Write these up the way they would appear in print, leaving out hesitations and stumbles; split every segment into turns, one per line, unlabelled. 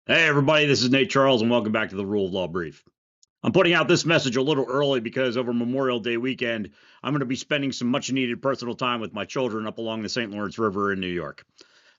Hey, everybody, this is Nate Charles, and welcome back to the Rule of Law Brief. I'm putting out this message a little early because over Memorial Day weekend, I'm going to be spending some much needed personal time with my children up along the St. Lawrence River in New York.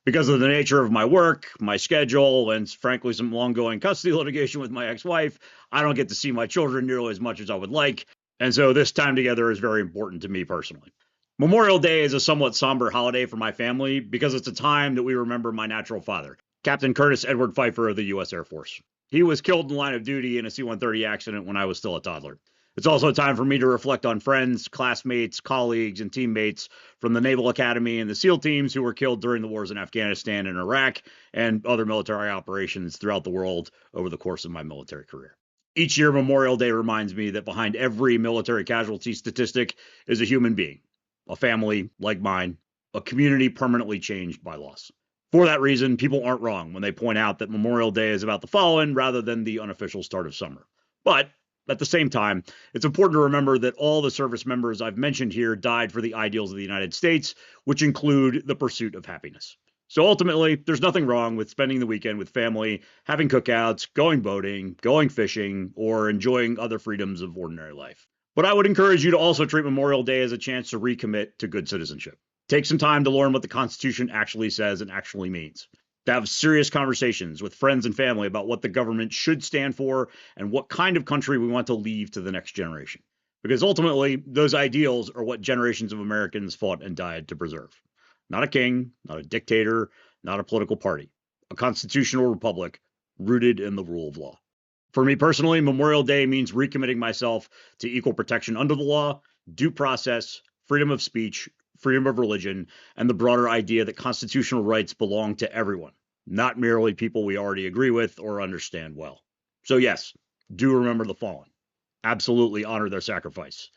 Because of the nature of my work, my schedule, and frankly, some ongoing custody litigation with my ex wife, I don't get to see my children nearly as much as I would like. And so this time together is very important to me personally. Memorial Day is a somewhat somber holiday for my family because it's a time that we remember my natural father, Captain Curtis Edward Pfeiffer of the U.S. Air Force. He was killed in the line of duty in a C 130 accident when I was still a toddler. It's also a time for me to reflect on friends, classmates, colleagues, and teammates from the Naval Academy and the SEAL teams who were killed during the wars in Afghanistan and Iraq and other military operations throughout the world over the course of my military career. Each year, Memorial Day reminds me that behind every military casualty statistic is a human being, a family like mine, a community permanently changed by loss. For that reason, people aren't wrong when they point out that Memorial Day is about the fallen rather than the unofficial start of summer. But at the same time, it's important to remember that all the service members I've mentioned here died for the ideals of the United States, which include the pursuit of happiness. So ultimately, there's nothing wrong with spending the weekend with family, having cookouts, going boating, going fishing, or enjoying other freedoms of ordinary life. But I would encourage you to also treat Memorial Day as a chance to recommit to good citizenship. Take some time to learn what the Constitution actually says and actually means. To have serious conversations with friends and family about what the government should stand for and what kind of country we want to leave to the next generation. Because ultimately, those ideals are what generations of Americans fought and died to preserve. Not a king, not a dictator, not a political party. A constitutional republic rooted in the rule of law. For me personally, Memorial Day means recommitting myself to equal protection under the law, due process, freedom of speech, freedom of religion, and the broader idea that constitutional rights belong to everyone, not merely people we already agree with or understand well. So, yes, do remember the fallen. Absolutely honor their sacrifice,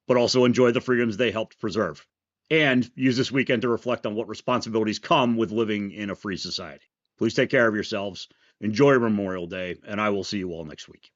but also enjoy the freedoms they helped preserve. And use this weekend to reflect on what responsibilities come with living in a free society. Please take care of yourselves. Enjoy Memorial Day, and I will see you all next week.